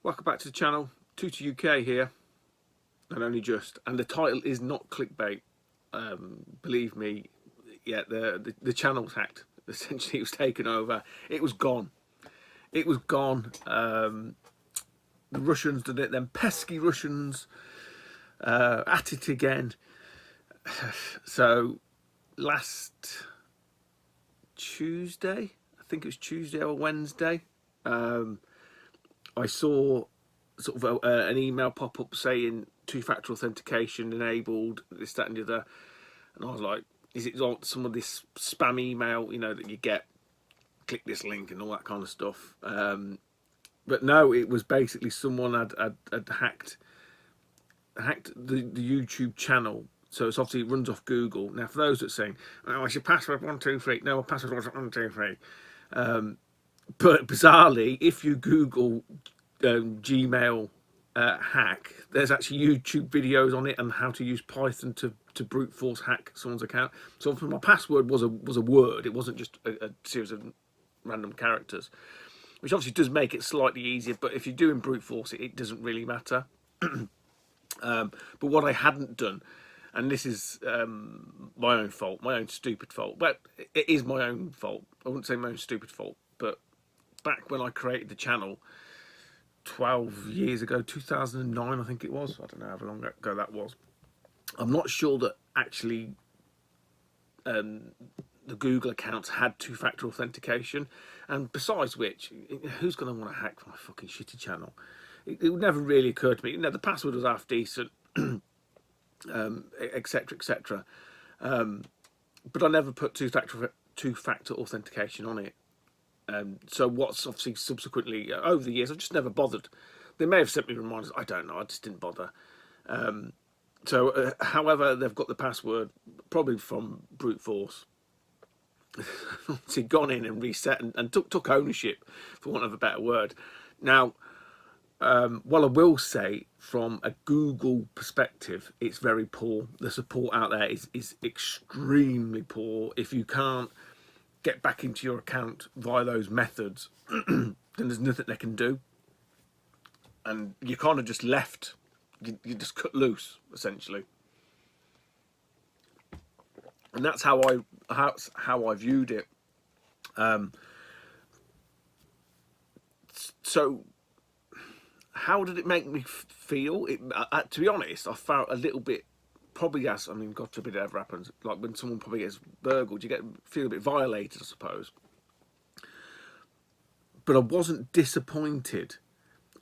Welcome back to the channel. Tutor UK here, and only just. And the title is not clickbait. Believe me, yeah, the channel's hacked. Essentially, it was taken over. It was gone. It was gone. The Russians did it. Them pesky Russians at it again. So last Tuesday, I think it was Tuesday or Wednesday, I saw sort of an email pop up saying two-factor authentication enabled, this, that, and the other, and I was like, "Is it like some of this spam email, that you get? Click this link and all that kind of stuff." But no, it was basically someone had hacked the YouTube channel. So it's obviously, it runs off Google. Now, for those that are saying, "Oh, it's your password 123," no, my password wasn't 123. But bizarrely, if you Google Gmail hack, there's actually YouTube videos on it and how to use Python to brute force hack someone's account. So my password was a word; it wasn't just a series of random characters, which obviously does make it slightly easier. But if you're doing brute force, it doesn't really matter. But what I hadn't done, and this is my own fault, my own stupid fault. Well, it is my own fault. I wouldn't say my own stupid fault, but back when I created the channel 12 years ago, 2009, I think it was. I don't know how long ago that was. I'm not sure that actually the Google accounts had two-factor authentication. And besides which, who's going to want to hack my fucking shitty channel? It would never really occur to me. The password was half decent, etc., etc. But I never put two-factor authentication on it. So what's obviously subsequently over the years, I've just never bothered. They may have sent me reminders. I don't know. I just didn't bother. However, they've got the password probably from brute force. So gone in and reset and took ownership, for want of a better word. Now, well, I will say from a Google perspective, it's very poor. The support out there is extremely poor. If you can't get back into your account via those methods, then there's nothing they can do, and you're kind of just left. You just cut loose, essentially, and that's how I viewed it. So, how did it make me feel? To be honest, I felt a little bit. Probably, yes. I mean, God forbid it ever happens. Like when someone probably gets burgled, you feel a bit violated, I suppose. But I wasn't disappointed.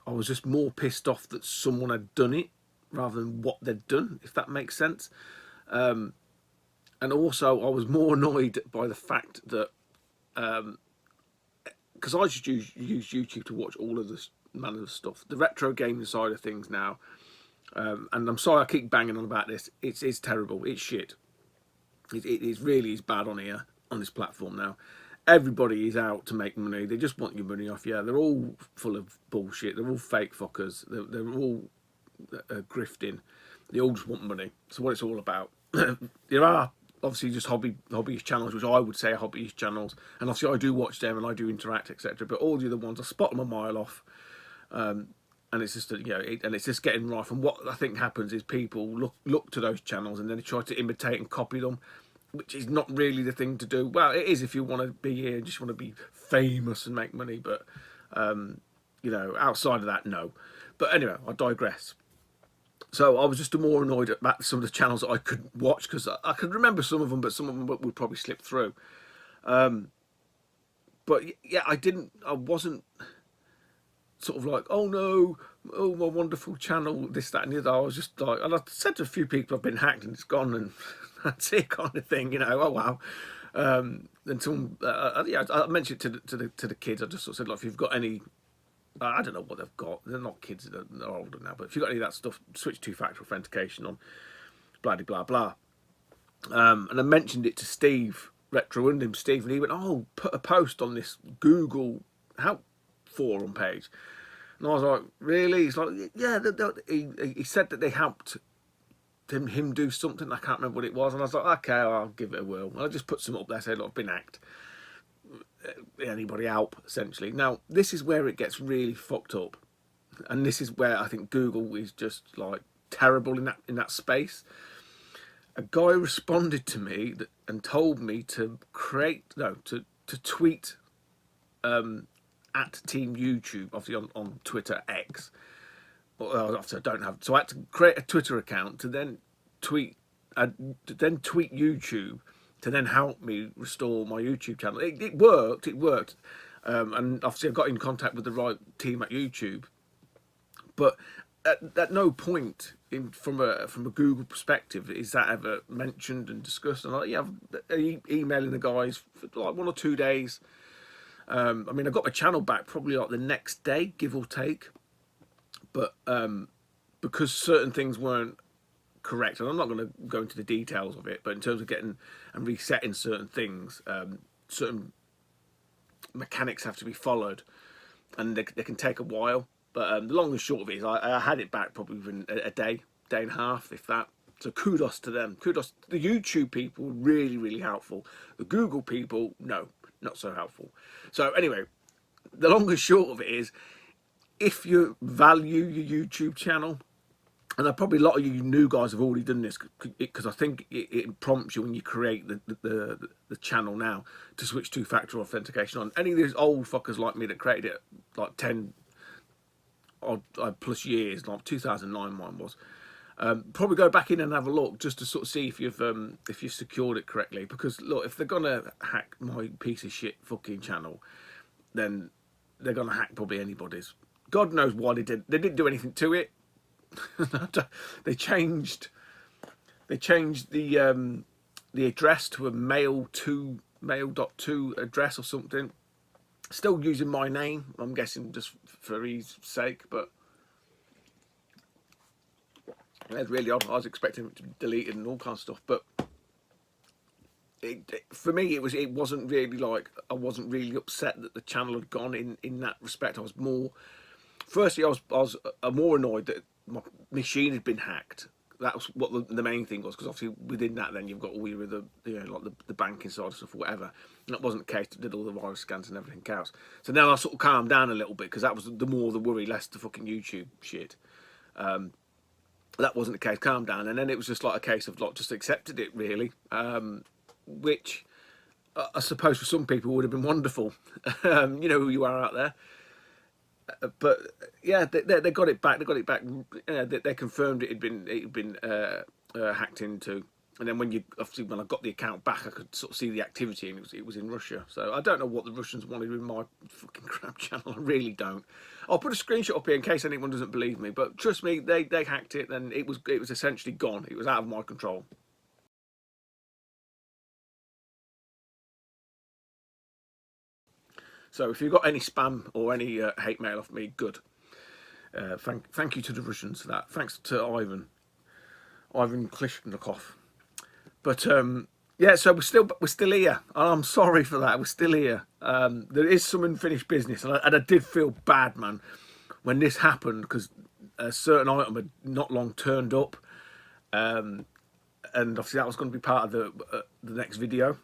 I was just more pissed off that someone had done it rather than what they'd done, if that makes sense. And also, I was more annoyed by the fact that, because I just use YouTube to watch all of this manner of stuff, the retro gaming side of things now. And I'm sorry I keep banging on about this. It's terrible. It's shit. It really is bad on here, on this platform now. Everybody is out to make money. They just want your money off. Yeah, they're all full of bullshit. They're all fake fuckers. They're all grifting. They all just want money. So what it's all about. There are obviously just hobbyist channels, which I would say are hobbyist channels, and obviously I do watch them and I do interact, etc. But all the other ones, I spot them a mile off. And it's just and it's just getting rife. And what I think happens is people look to those channels and then they try to imitate and copy them, which is not really the thing to do. Well, it is if you want to be here and just want to be famous and make money, but outside of that, no. But anyway, I digress. So I was just more annoyed about some of the channels that I couldn't watch, because I could remember some of them, but some of them would probably slip through. But yeah, I wasn't sort of like, oh no, oh my wonderful channel, this, that, and the other. I was just like, and I said to a few people, I've been hacked and it's gone, and that's it, kind of thing, oh wow. And some, I mentioned it to the kids. I just sort of said, like, if you've got any, I don't know what they've got. They're not kids; they're older now. But if you've got any of that stuff, switch two-factor authentication on. Blah blah blah. And I mentioned it to Steve, Retro and him, Steve, and he went, "Oh, put a post on this Google help forum page." And I was like, "Really?" He's like, "Yeah." He said that they helped him do something. I can't remember what it was. And I was like, "Okay, I'll give it a whirl." And I just put some up there, said, "Look, I've been hacked. Anybody help?" Essentially. Now, this is where it gets really fucked up. and this is where I think Google is just like terrible in that space. A guy responded to me and told me to tweet at Team YouTube, obviously on Twitter X. Obviously I don't have, so I had to create a Twitter account to then tweet YouTube to then help me restore my YouTube channel. It worked. And obviously I got in contact with the right team at YouTube. But at no point from a Google perspective is that ever mentioned and discussed. And emailing the guys for like 1 or 2 days. I mean, I got my channel back probably like the next day, give or take. But because certain things weren't correct, and I'm not going to go into the details of it, but in terms of getting and resetting certain things, certain mechanics have to be followed, and they can take a while. But the long and short of it is I had it back probably within a day and a half, if that. So kudos to them. Kudos to the YouTube people, really, really helpful. The Google people, no, not so helpful. So anyway, the long and short of it is, if you value your YouTube channel, and probably a lot of you new guys have already done this, because I think it prompts you when you create the channel now to switch two-factor authentication on. Any of these old fuckers like me that created it like 10 odd plus years, like 2009 mine was, probably go back in and have a look just to sort of see if you've secured it correctly. Because look, if they're gonna hack my piece of shit fucking channel, then they're gonna hack probably anybody's. God knows why they did. They didn't do anything to it. They changed the address to a mail.2 address or something. Still using my name, I'm guessing, just for ease sake, but it's really odd. I was expecting it to be deleted and all kinds of stuff, but for me it wasn't really like, I wasn't really upset that the channel had gone in that respect. I was more, firstly I was more annoyed that my machine had been hacked. That was what the main thing was, because obviously within that then you've got all your other, like the banking side of stuff or whatever. And that wasn't the case. I did all the virus scans and everything else. So now I sort of calmed down a little bit, because that was the more the worry, less the fucking YouTube shit. That wasn't the case. Calmed down, and then it was just like a case of like just accepted it really, which I suppose for some people would have been wonderful. You know who you are out there. But yeah, they got it back. They got it back. They confirmed it had been hacked into, and then when I got the account back, I could sort of see the activity, and it was in Russia. So I don't know what the Russians wanted with my fucking crap channel. I really don't. I'll put a screenshot up here in case anyone doesn't believe me. But trust me, they hacked it, and it was essentially gone. It was out of my control. So if you've got any spam or any hate mail off me, good. Thank you to the Russians for that. Thanks to Ivan Klishnikov. But yeah, so we're still here. I'm sorry for that. We're still here. There is some unfinished business, and I did feel bad, man, when this happened, because a certain item had not long turned up, and obviously that was going to be part of the next video.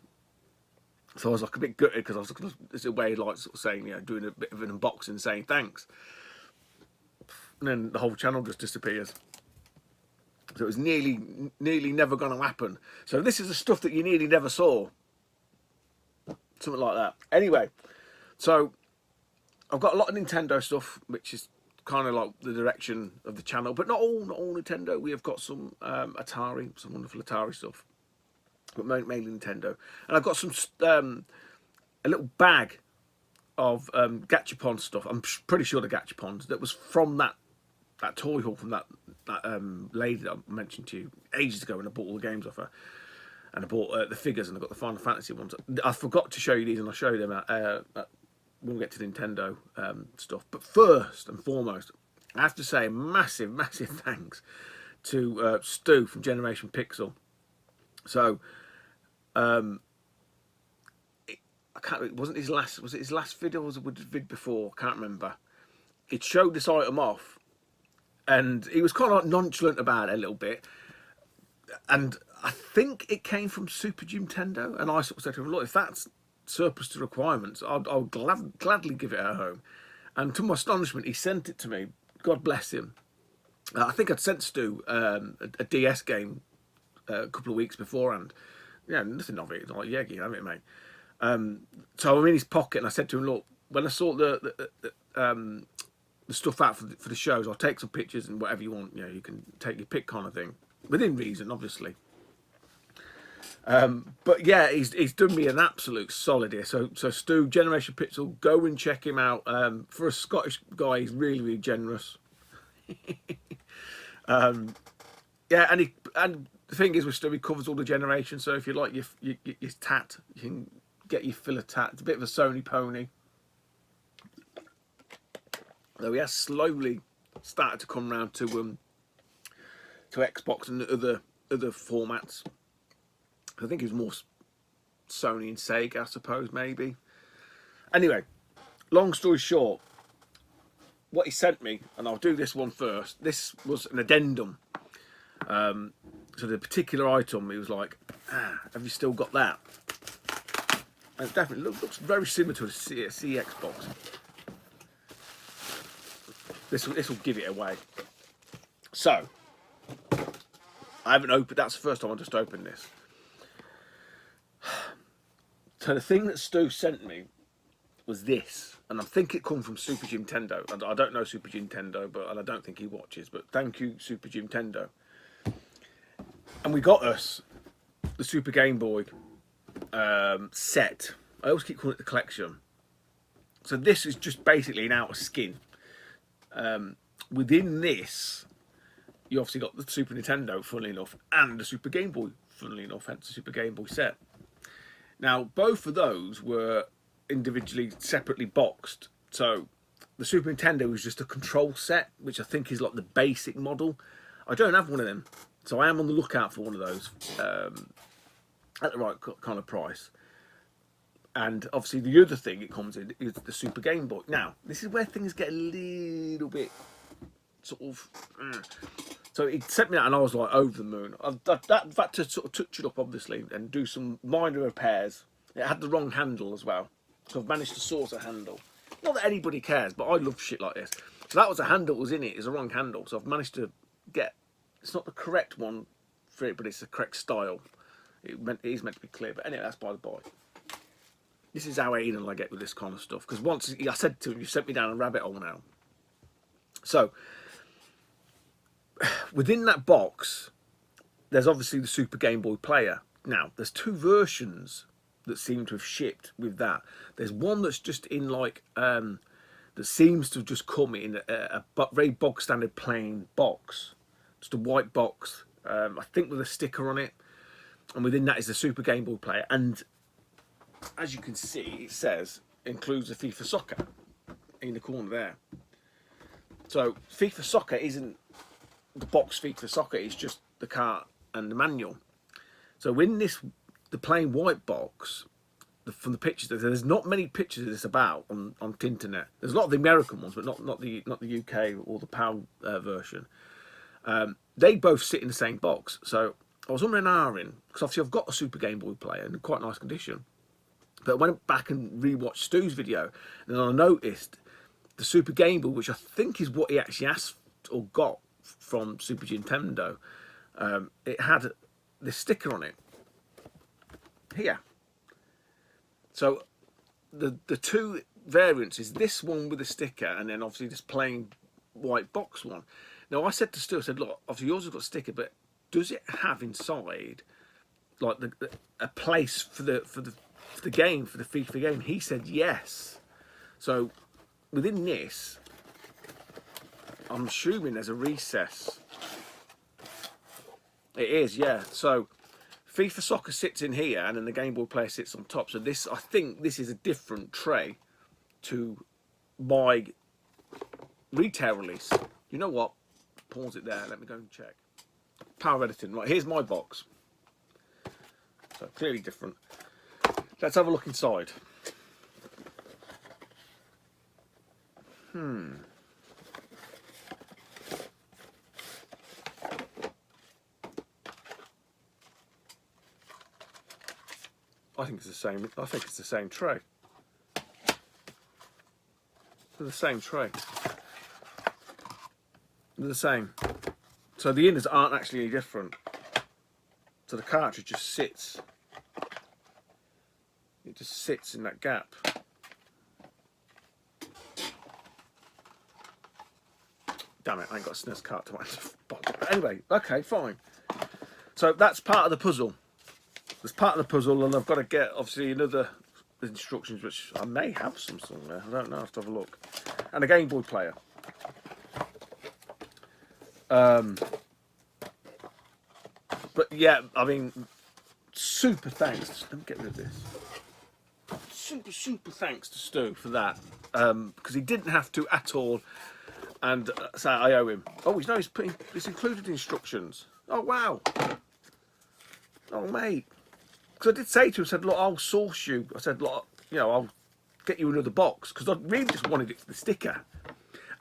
So I was like a bit gutted, because I was looking, it's a way like sort of saying, doing a bit of an unboxing, saying thanks, and then the whole channel just disappears. So it was nearly never going to happen. So this is the stuff that you nearly never saw, something like that. Anyway, so I've got a lot of Nintendo stuff, which is kind of like the direction of the channel, but not all Nintendo. We have got some Atari, some wonderful Atari stuff, but mainly Nintendo. And I've got some a little bag of Gachapon stuff. I'm pretty sure the Gachapons that was from that toy haul from that lady that I mentioned to you ages ago, when I bought all the games off her, and I bought the figures, and I got the Final Fantasy ones. I forgot to show you these, and I'll show you them when we get to Nintendo stuff. But first and foremost, I have to say a massive thanks to Stu from Generation Pixel. So it wasn't his last. Was it his last video, or was it the vid before? I can't remember. It showed this item off, and he was kind of like nonchalant about it a little bit. And I think it came from Super Nintendo, and I sort of said to him, "Look, if that's surplus to requirements, I'll gladly give it at home." And to my astonishment, he sent it to me God bless him. I think I'd sent Stu a DS game a couple of weeks beforehand. Yeah, nothing of it. It's like, yeah, you have it, mate. So I'm in his pocket, and I said to him, look, when I saw the stuff out for the shows, I'll take some pictures and whatever you want. You know, you can take your pick, kind of thing, within reason, obviously. But yeah, he's done me an absolute solid here. So Stu, Generation Pixel, go and check him out. For a Scottish guy, he's really, really generous. Yeah, and the thing is with Stu, he covers all the generations. So if you like your tat, you can get your fill of tat. It's a bit of a Sony pony. Though he has slowly started to come round to Xbox and other formats. I think he was more Sony and Sega, I suppose, maybe. Anyway, long story short, what he sent me, and I'll do this one first. This was an addendum. So the particular item, he was like, have you still got that? And it definitely looks very similar to a CX box. This will give it away. So, I haven't opened, that's the first time I just opened this. So the thing that Stu sent me was this, and I think it come from Super Nintendo. I don't know Super Nintendo, and I don't think he watches, but thank you, Super Nintendo. And we got us the Super Game Boy set. I always keep calling it the collection. So this is just basically an outer skin. Within this, you obviously got the Super Nintendo, funnily enough, and the Super Game Boy, funnily enough, hence the Super Game Boy set. Now, both of those were individually, separately boxed. So the Super Nintendo was just a control set, which I think is like the basic model. I don't have one of them, so I am on the lookout for one of those at the right kind of price. And obviously the other thing it comes in is the Super Game Boy. Now, this is where things get a little bit sort of... So he sent me that and I was like over the moon. I've had to sort of touch it up, obviously, and do some minor repairs. It had the wrong handle as well. So I've managed to source a handle. Not that anybody cares, but I love shit like this. So that was the handle that was in it. It's a wrong handle. So I've managed to get... It's not the correct one for it, but it's the correct style. It is meant to be clear. But anyway, that's by the by. This is how anal I get with this kind of stuff. Because once I said to him, you sent me down a rabbit hole now. So... within that box, there's obviously the Super Game Boy player. Now, there's two versions that seem to have shipped with that. There's one that's just in like, that seems to have just come in a very bog standard plain box. Just a white box, I think with a sticker on it. And within that is the Super Game Boy player. And as you can see, it says, includes the FIFA Soccer in the corner there. So, FIFA Soccer isn't the box FIFA Soccer, is just the cart and the manual. So in this, the plain white box, from the pictures, there's not many pictures of this about on the internet. There's a lot of the American ones, but not the UK or the PAL version. They both sit in the same box. So I was on an hour in, because obviously I've got a Super Game Boy player in quite nice condition. But I went back and rewatched Stu's video, and then I noticed the Super Game Boy, which I think is what he actually asked or got from Super Nintendo, it had this sticker on it here. So the two variants is this one with a sticker, and then obviously this plain white box one. Now I said to Stu, I said, look, obviously yours has got a sticker, but does it have inside like a place for the game, for the FIFA game? He said yes. So within this, I'm assuming there's a recess. It is, yeah. So FIFA Soccer sits in here, and then the Game Boy player sits on top. So this, I think, this is a different tray to my retail release. You know what? Pause it there. Let me go and check. Power editing. Right, here's my box. So clearly different. Let's have a look inside. I think it's the same. I think it's the same tray. It's the same tray. They're the same. So the inners aren't actually any different. So the cartridge just sits. It just sits in that gap. Damn it, I ain't got a SNES cart to my box. But anyway, okay, fine. So that's part of the puzzle. That's part of the puzzle, and I've got to get, obviously, another instructions, which I may have some somewhere. I don't know, I have to have a look. And a Game Boy player. But yeah, I mean, super thanks. Let me get rid of this. Super thanks to Stu for that. Because he didn't have to at all. And so I owe him. Oh, he's putting, it's included instructions. Oh, wow. Oh, mate. Because I did say to him, I said, look, I'll source you. I said, look, you know, I'll get you another box. Because I really just wanted it for the sticker.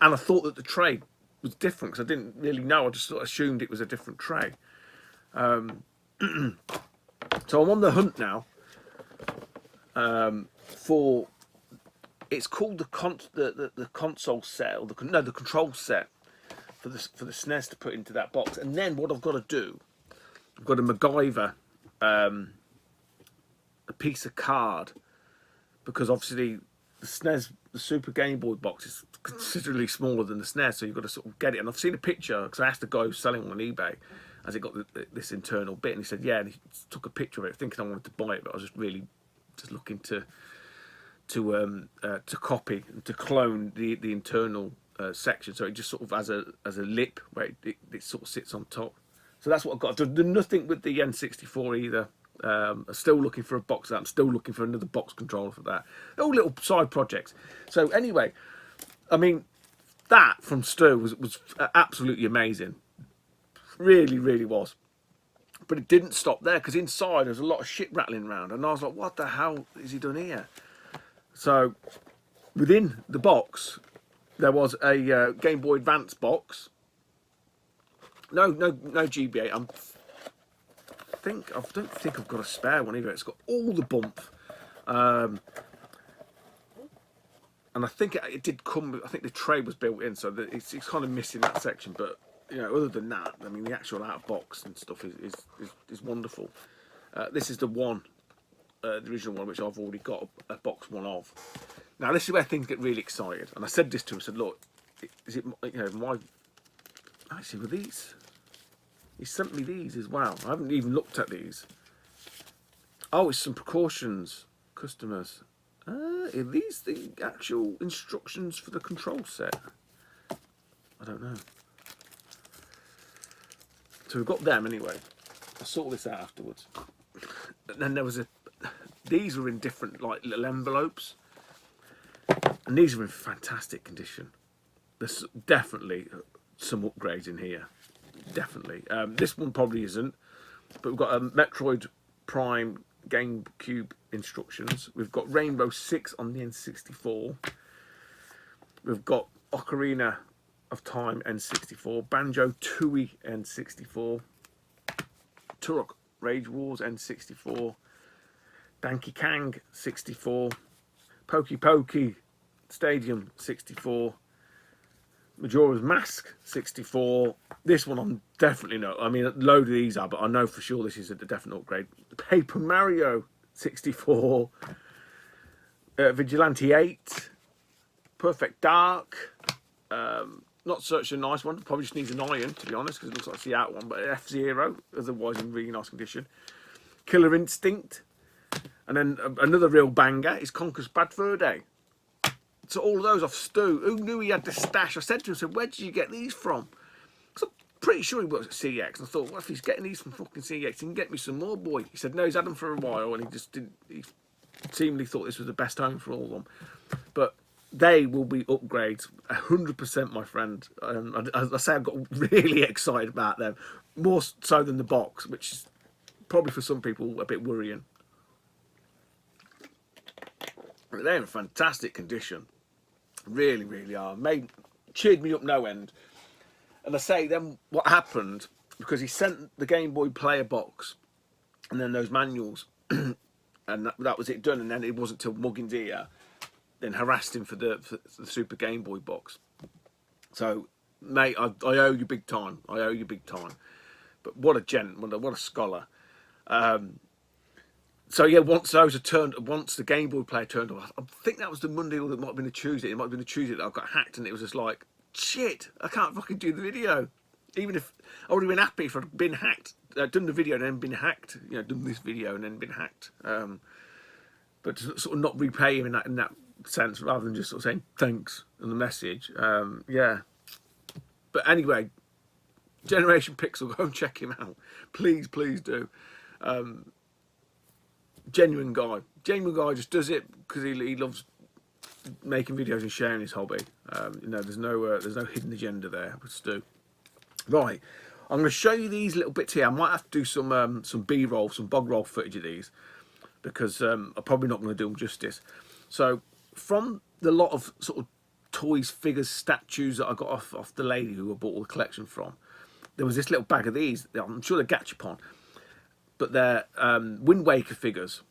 And I thought that the tray was different because I didn't really know. I just sort of assumed it was a different tray. So I'm on the hunt now for, it's called the console set, or the control set for the SNES to put into that box. And then what I've got to do, I've got to MacGyver a piece of card, because obviously the SNES, the Super Game Boy box is considerably smaller than the SNES, so you've got to sort of get it. And I've seen a picture, because I asked the guy who's selling on eBay, has it got this internal bit, and he said yeah, and he took a picture of it thinking I wanted to buy it, but I was just really just looking to copy and to clone the internal section, so it just sort of as a lip where it sort of sits on top. So that's what I've got. I've done nothing with the N64 either. I'm still looking for a box. I'm still looking for another box controller for that. All little side projects. So anyway, I mean, that from Stu was absolutely amazing. Really was. But it didn't stop there, because inside there's a lot of shit rattling around, and I was like, what the hell is he done here? So within the box there was a Game Boy Advance box. No GBA. I don't think I've got a spare one either. It's got all the bump, and I think it did come. I think the tray was built in, so that it's kind of missing that section. But you know, other than that, I mean, the actual out of box and stuff is wonderful. This is the one, the original one, which I've already got a box one of. Now this is where things get really excited, and I said this to him. I said, look, is it, you know, my, actually with these, he sent me these as well. I haven't even looked at these. Oh, it's some precautions, customers. Are these the actual instructions for the control set? I don't know. So we've got them anyway. I'll sort this out afterwards. And then there was these were in different like little envelopes, and these are in fantastic condition. There's definitely some upgrades in here. Definitely. This one probably isn't, but we've got a Metroid Prime GameCube instructions. We've got Rainbow Six on the N64. We've got Ocarina of Time N64, Banjo Tooie N64, Turok Rage Wars N64, Donkey Kong 64, Pokey Pokey Stadium 64, Majora's Mask 64. This one I'm definitely not. I mean, a load of these are, but I know for sure this is a definite upgrade. Paper Mario 64, Vigilante 8, Perfect Dark. Not such a nice one. Probably just needs an iron, to be honest, because it looks like it's the out one. But F-Zero, otherwise in really nice condition. Killer Instinct. And then another real banger is Conker's Bad Fur Day. So all of those off Stu. Who knew he had the stash? I said to him, I said, where did you get these from? Because I'm pretty sure he works at CX. And I thought, well, if he's getting these from fucking CX, he can get me some more, boy. He said, no, he's had them for a while, and he just didn't. He seemingly thought this was the best home for all of them. But they will be upgrades, 100%, my friend. As I say, I got really excited about them, more so than the box, which is probably for some people a bit worrying. But they're in fantastic condition, really are. Cheered me up no end. And I say, then what happened, because he sent the Game Boy player box and then those manuals, and that was it done. And then it wasn't till Muggins' ear then harassed him for the Super Game Boy box. So mate, I owe you big time. I owe you big time. But what a gent, what a scholar. So yeah, once those are turned, once the Game Boy Player turned on, I think that was the Monday or it might have been the Tuesday. It might have been the Tuesday that I got hacked, and it was just like, shit, I can't fucking do the video. Even if I would have been happy if I'd been hacked, done the video and then been hacked, you know, done this video and then been hacked. But to sort of not repay him in that sense, rather than just sort of saying thanks in the message. Yeah. But anyway, Generation Pixel, go and check him out, please, please do. Genuine guy just does it because he loves making videos and sharing his hobby. You know, there's no hidden agenda there with Stu. Right, I'm going to show you these little bits here. I might have to do some B-roll, some bog roll footage of these because I'm probably not going to do them justice. So from the lot of sort of toys, figures, statues that I got off the lady who I bought all the collection from, there was this little bag of these. I'm sure they're Gachapon, but they're Wind Waker figures,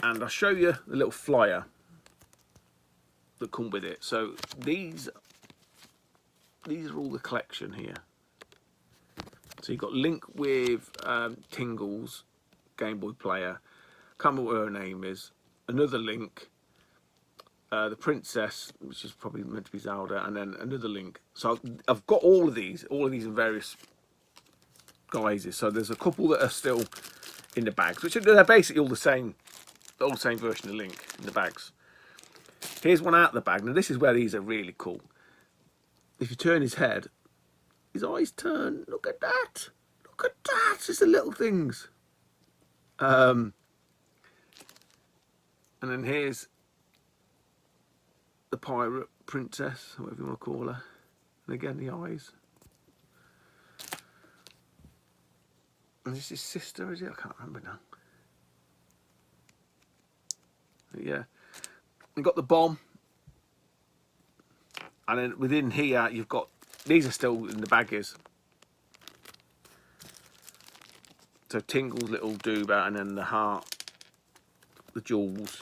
and I'll show you the little flyer that come with it. So these are all the collection here. So you've got Link with Tingles, Game Boy Player, can't remember what her name is, another Link, the Princess, which is probably meant to be Zelda, and then another Link. So I've got all of these in various guises. So there's a couple that are still in the bags, which they're basically all the same version of Link in the bags. Here's one out of the bag. Now this is where these are really cool. If you turn his head, his eyes turn. Look at that. Look at that. Just the little things. And then here's the pirate princess, whatever you want to call her. And again, the eyes. And this is his sister, is it? I can't remember now. But yeah. We've got the bomb. And then within here, you've got, these are still in the baggies. So Tingle's little dooba, and then the heart, the jewels,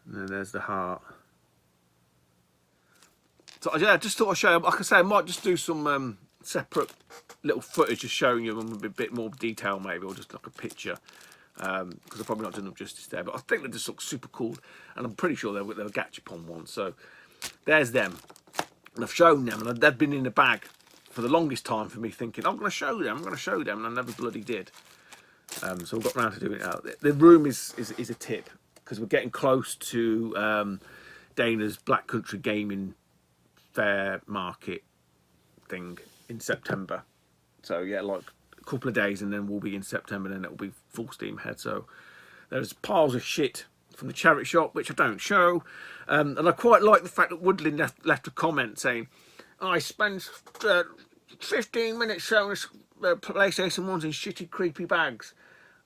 and then there's the heart. So yeah, I just thought I'd show you, like I say, I might just do some separate little footage just showing you them with a bit more detail maybe, or just like a picture. Because I've probably not done them justice there, but I think they just look super cool, and I'm pretty sure they were Gachapon ones. So there's them. And I've shown them, and they've been in the bag for the longest time for me, thinking I'm going to show them, and I never bloody did. So we've got round to doing it now. The room is a tip because we're getting close to Dana's Black Country Gaming Fair Market thing in September. So yeah, like a couple of days, and then we'll be in September, and then it'll be full steam ahead. So there's piles of shit from the charity shop, which I don't show. And I quite like the fact that Woodland left a comment saying, I spent 15 minutes showing us PlayStation 1s in shitty, creepy bags,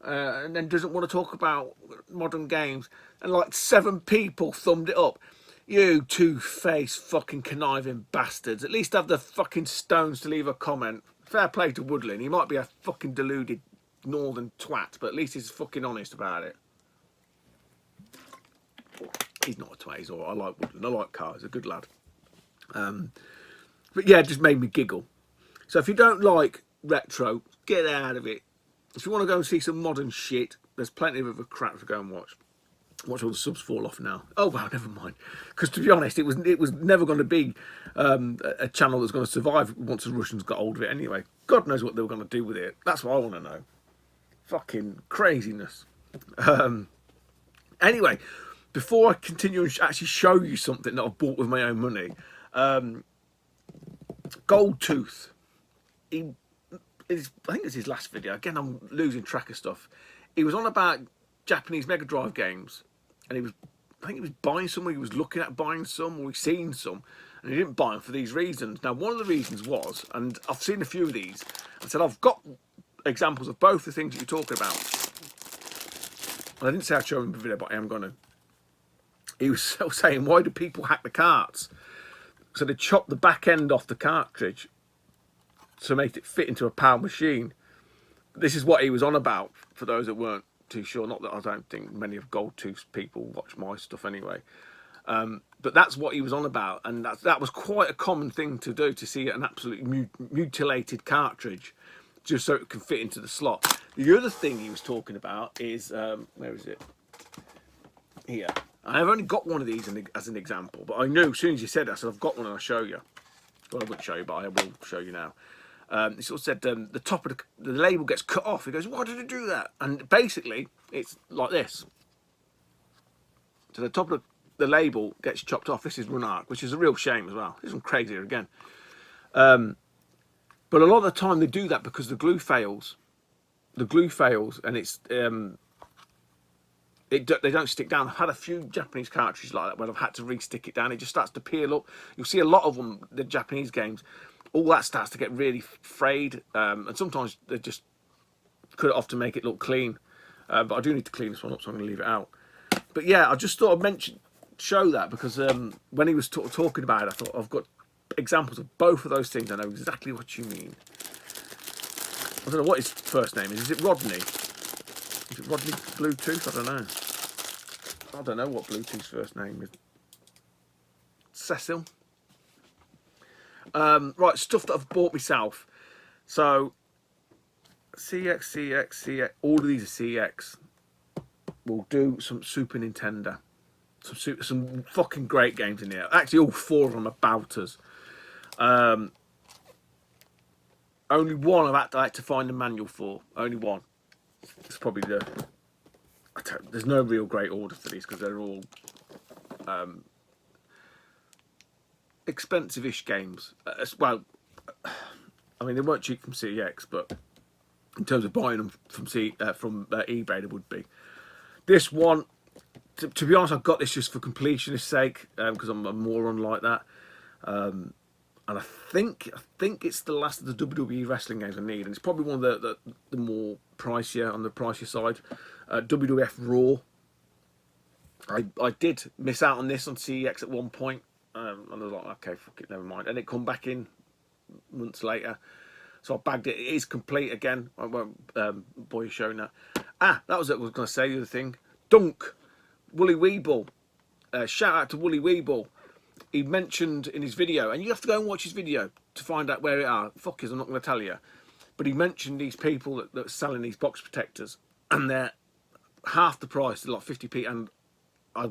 and then doesn't want to talk about modern games. And like 7 people thumbed it up. You two-faced fucking conniving bastards. At least have the fucking stones to leave a comment. Fair play to Woodland. He might be a fucking deluded northern twat, but at least he's fucking honest about it. He's not a twat, he's alright. I like Woodland, I like cars, he's a good lad. But yeah, it just made me giggle. So if you don't like retro, get out of it. If you want to go and see some modern shit, there's plenty of other crap to go and watch. Watch all the subs fall off now. Oh well, never mind. Because to be honest, it was never going to be a channel that's going to survive once the Russians got hold of it anyway. God knows what they were going to do with it. That's what I want to know. Fucking craziness. Anyway, before I continue and actually show you something that I bought with my own money, Gold Tooth. I think it's his last video. Again, I'm losing track of stuff. He was on about Japanese Mega Drive games, and I think he was buying some, or he was looking at buying some, or he's seen some, and he didn't buy them for these reasons. Now, one of the reasons was, and I've seen a few of these, I said, I've got examples of both the things that you're talking about. And I didn't say I'd show him the video, but I am going to. He was saying, why do people hack the carts? So they chopped the back end off the cartridge to make it fit into a power machine. This is what he was on about, for those that weren't too sure. Not that I don't think many of Gold Tooth's people watch my stuff anyway. But that's what he was on about, and that was quite a common thing to do, to see an absolutely mutilated cartridge just so it can fit into the slot. The other thing he was talking about is, where is it? Here. I've only got one of these as an example, but I knew as soon as you said that, I said, I've got one and I'll show you. Well, I wouldn't show you, but I will show you now. He sort of said the top of the label gets cut off. He goes, why did it do that? And basically, it's like this. So the top of the label gets chopped off. This is run arc, which is a real shame as well. This is crazier again. But a lot of the time they do that because the glue fails. The glue fails, and it's they don't stick down. I've had a few Japanese cartridges like that where I've had to re-stick it down. It just starts to peel up. You'll see a lot of them, the Japanese games, all that starts to get really frayed, and sometimes they just cut it off to make it look clean. But I do need to clean this one up, so I'm going to leave it out. But yeah, I just thought I'd show that because when he was talking about it, I thought, I've got examples of both of those things. I know exactly what you mean. I don't know what his first name is. Is it Rodney? Is it Rodney Bluetooth? I don't know. I don't know what Bluetooth's first name is. Cecil. Right, stuff that I've bought myself. So, CX. All of these are CX. We'll do some Super Nintendo. Some fucking great games in here. Actually, all four of them are bouters. Only one I've had to find a manual for. Only one. It's probably there's no real great order for these because they're all expensive-ish games. Well, I mean, they weren't cheap from CEX, but in terms of buying them from eBay, they would be. This one, to be honest, I've got this just for completionist sake because I'm a moron like that. And I think it's the last of the WWE wrestling games I need, and it's probably one of the more pricier, on the pricier side. WWF Raw. I did miss out on this on CEX at one point, and I was like, okay, fuck it, never mind. And it come back in months later, so I bagged it. It is complete again. I won't bore you showing that. That was it. I was going to say the other thing. Dunk, Wooly Weeble. Shout out to Wooly Weeble. He mentioned in his video, and you have to go and watch his video to find out where it are. Fuckers, I'm not going to tell you. But he mentioned these people that are selling these box protectors, and they're half the price, they're like 50p. And I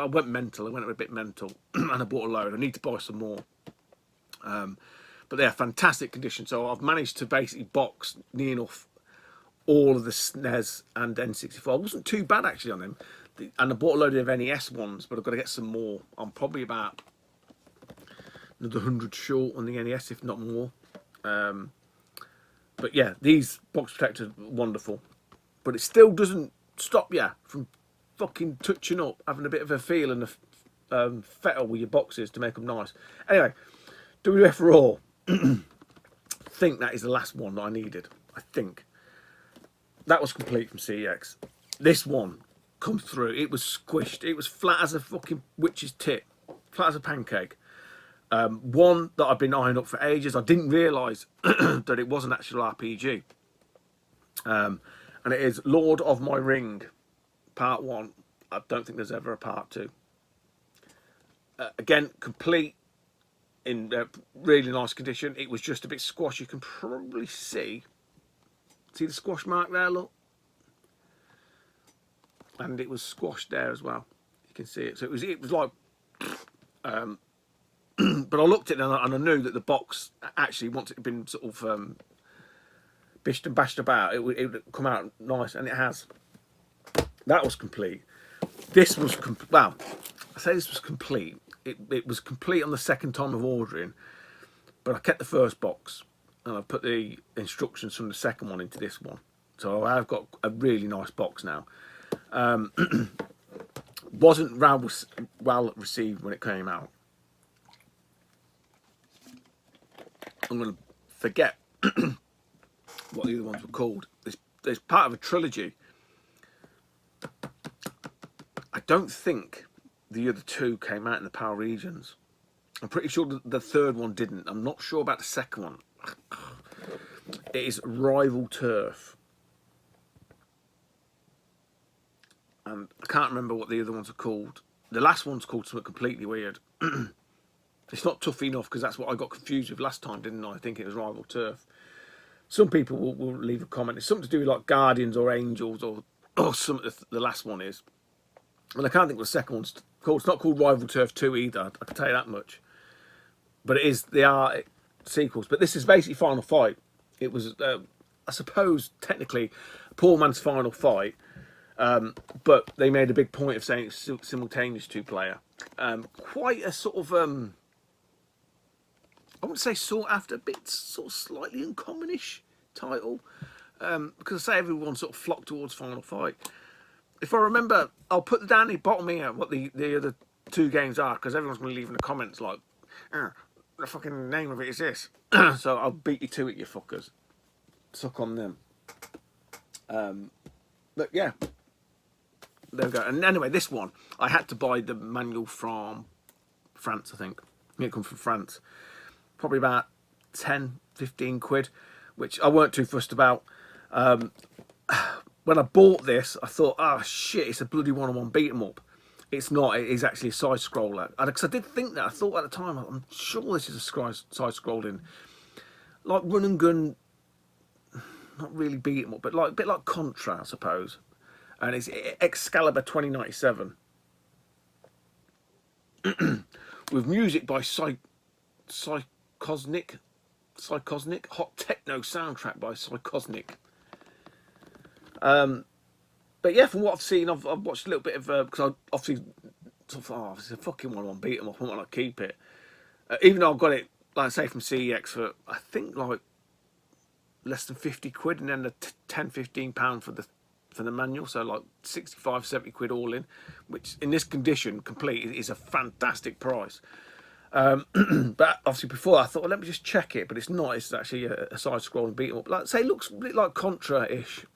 went mental. I went a bit mental, and I bought a load. I need to buy some more. But they're fantastic condition. So I've managed to basically box near enough all of the SNES and N64. It wasn't too bad actually on them. And I bought a load of NES ones, but I've got to get some more. I'm probably about another 100 short on the NES, if not more. But yeah, these box protectors are wonderful. But it still doesn't stop you from fucking touching up, having a bit of a feel and a fettle with your boxes to make them nice. Anyway, WF Raw. I think that is the last one that I needed. I think. That was complete from CEX. This one comes through. It was squished. It was flat as a fucking witch's tit. Flat as a pancake. One that I've been eyeing up for ages. I didn't realise that it was an actual RPG. And it is Lord of My Ring, Part 1. I don't think there's ever a Part 2. Again, complete in really nice condition. It was just a bit squashed. You can probably see the squash mark there, look. And it was squashed there as well. You can see it. So it was like... but I looked at it and I knew that the box, actually, once it had been sort of bished and bashed about, it would come out nice, and it has. That was complete. This was... well, I say this was complete. It was complete on the second time of ordering, but I kept the first box, and I put the instructions from the second one into this one. So I've got a really nice box now. Wasn't well received when it came out. I'm going to forget what the other ones were called. There's part of a trilogy. I don't think the other two came out in the PAL regions. I'm pretty sure the third one didn't. I'm not sure about the second one. It is Rival Turf. And I can't remember what the other ones are called. The last one's called something completely weird. It's not tough enough, because that's what I got confused with last time, didn't I? I think it was Rival Turf. Some people will leave a comment. It's something to do with like Guardians or Angels or something. The last one is. And I can't think what the second one's called. It's not called Rival Turf 2 either. I can tell you that much. But it is. They are sequels. But this is basically Final Fight. It was, I suppose, technically a poor man's Final Fight. But they made a big point of saying it's simultaneous two-player. Quite a sort of, I wouldn't say sought after, but sort of slightly uncommonish title. Because I say everyone sort of flocked towards Final Fight. If I remember, I'll put down the bottom here what the other two games are, because everyone's going to leave in the comments like, the fucking name of it is this. So I'll beat you to it, you fuckers. Suck on them. But yeah. There we go. And anyway, this one, I had to buy the manual from France, I think. It comes from France. Probably about 10, 15 quid, which I weren't too fussed about. When I bought this, I thought, oh shit, it's a bloody one-on-one beat-em-up. It's not. It is actually a side-scroller. Because I did think that. I thought at the time, I'm sure this is a side-scrolling, like run and gun, not really beat-em-up, but like a bit like Contra, I suppose. And it's Excalibur 2097. With music by Psychosnic. Hot techno soundtrack by Psychosnic. But yeah, from what I've seen, I've watched a little bit of, because I obviously thought, oh, it's a fucking one beat 'em up, I want to keep it. Even though I've got it, like I say, from CEX for, I think, like less than 50 quid, and then the 10, 15 pound for the manual, so like 65, 70 quid all in, which in this condition, complete, is a fantastic price. But obviously before I thought, well, let me just check it, but it's not. It's actually a side-scrolling beat 'em up. Like say, it looks a bit like Contra-ish.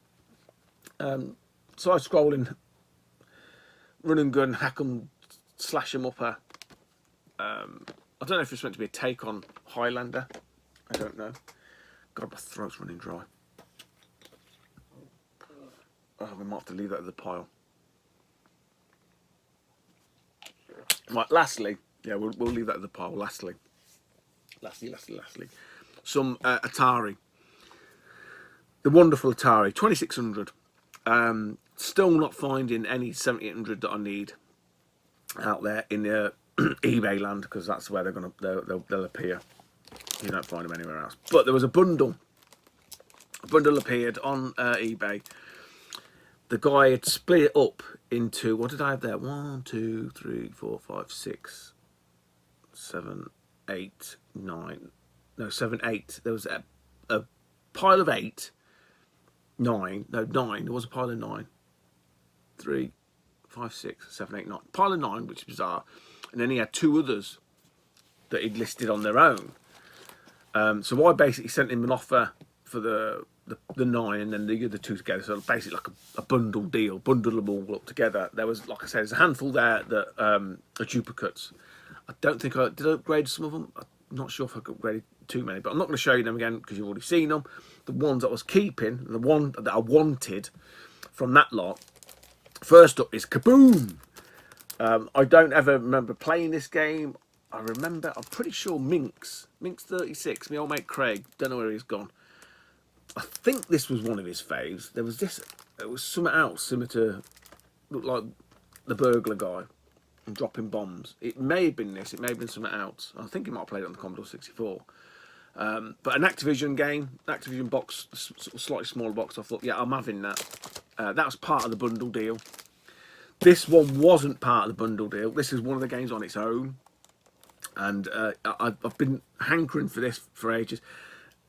Side-scrolling, run and gun, hack 'em, slash 'em upper. I don't know if it's meant to be a take on Highlander. I don't know. God, my throat's running dry. Oh, we might have to leave that in the pile. Right, lastly, yeah, we'll leave that in the pile. Lastly. Some Atari. The wonderful Atari, 2600. Still not finding any 7800 that I need out there in the eBay land, because that's where they'll appear. You don't find them anywhere else. But there was a bundle. A bundle appeared on eBay. The guy had split it up into, what did I have there? 1, 2, 3, 4, 5, 6, 7, 8, 9. No, 7, 8. There was a pile of 8. 9. No, 9. There was a pile of 9. 3, 5, 6, 7, 8, 9. Pile of 9, which is bizarre. And then he had 2 others that he'd listed on their own. So I basically sent him an offer for the 9, and then the other 2 together. So basically like a bundle deal, bundle them all up together. There was, like I said, there's a handful there that are duplicates. I don't think I did upgrade some of them. I'm not sure if I upgraded too many, but I'm not going to show you them again because you've already seen them. The ones that I was keeping, the one that I wanted from that lot. First up is Kaboom. I don't ever remember playing this game. I'm pretty sure Minx 36, my old mate Craig, don't know where he's gone. I think this was one of his faves. There was something else similar to, looked like the burglar guy and dropping bombs. It may have been this, it may have been something else. I think he might have played it on the Commodore 64. But an Activision game, Activision box, sort of slightly smaller box. I thought, yeah, I'm having that. That was part of the bundle deal. This one wasn't part of the bundle deal. This is one of the games on its own. And I've been hankering for this for ages.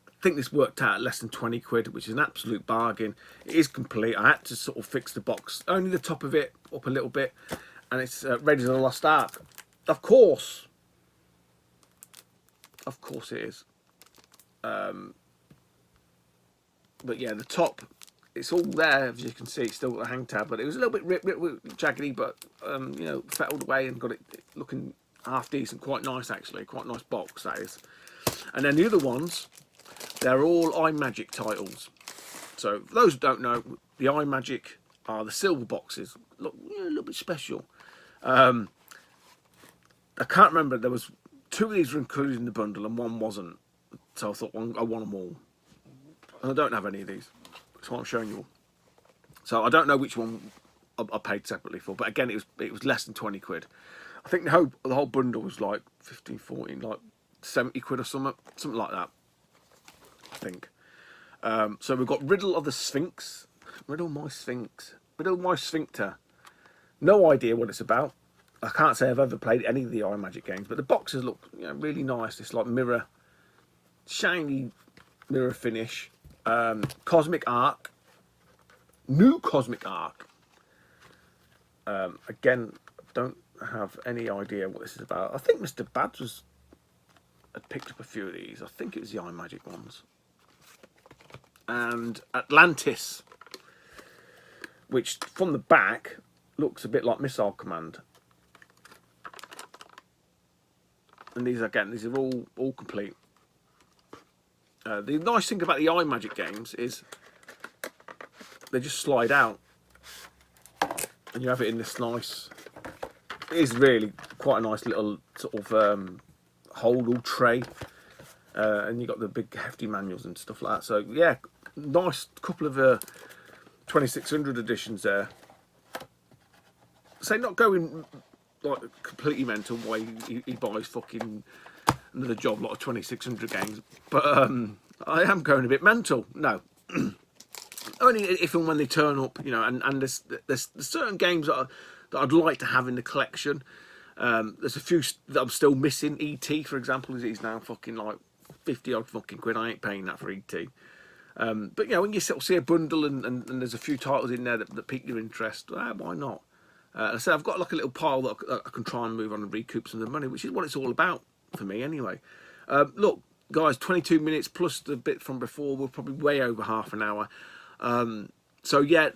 I think this worked out at less than 20 quid, which is an absolute bargain. It is complete. I had to sort of fix the box, only the top of it up a little bit, and it's Raiders of the Lost Ark. Of course it is. But yeah, the top, it's all there, as you can see. It's still got the hang tab, but it was a little bit ripped, jaggedy, but you know, fettled away and got it looking half decent, quite nice actually, quite nice box that is. And then the other ones, they're all iMagic titles. So for those who don't know, the iMagic are the silver boxes. Look, a little bit special. I can't remember. There was 2 of these were included in the bundle and 1 wasn't. So I thought, well, I want them all. And I don't have any of these. That's what I'm showing you all. So I don't know which one I paid separately for. But again, it was less than 20 quid. I think the whole bundle was like 15, 14, like 70 quid or something like that. I think. So we've got Riddle of the Sphinx. Riddle my Sphinx. Riddle my Sphincter. No idea what it's about. I can't say I've ever played any of the iMagic games, but the boxes look, you know, really nice. It's like mirror, shiny mirror finish. Cosmic Arc. New Cosmic Arc. Again, don't have any idea what this is about. I think Mr. Bads had picked up a few of these. I think it was the iMagic ones. And Atlantis, which from the back looks a bit like Missile Command. And these are all complete. The nice thing about the iMagic games is they just slide out, and you have it in this nice. It is really quite a nice little sort of holdall tray, and you got the big hefty manuals and stuff like that. So yeah, nice couple of 2600 editions there. Say not going like completely mental why he buys fucking another job lot of 2600 games, but I am going a bit mental. No. Only if and when they turn up, you know, and there's certain games that I'd like to have in the collection. There's a few that I'm still missing. E.T., for example, is now fucking like 50 odd fucking quid. I ain't paying that for E.T. But you know, when you sort of see a bundle and there's a few titles in there that pique your interest, why not? So I've got like a little pile that I can try and move on and recoup some of the money, which is what it's all about for me anyway. Look, guys, 22 minutes plus the bit from before. We're probably way over half an hour. So yeah,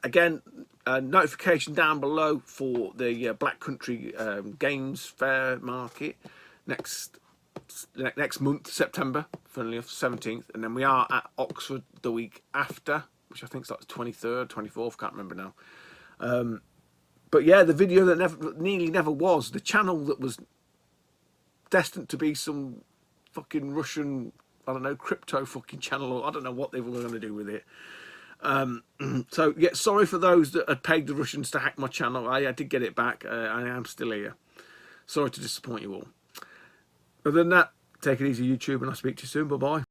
again, notification down below for the Black Country Games Fair Market next month, September, funnily enough, 17th, and then we are at Oxford the week after, which I think is like the 23rd, 24th, can't remember now. But yeah, the video that nearly never was, the channel that was destined to be some fucking Russian, I don't know, crypto fucking channel, or I don't know what they were going to do with it. So yeah, sorry for those that had paid the Russians to hack my channel. I did get it back. I am still here. Sorry to disappoint you all. Other than that, take it easy, YouTube, and I'll speak to you soon. Bye bye.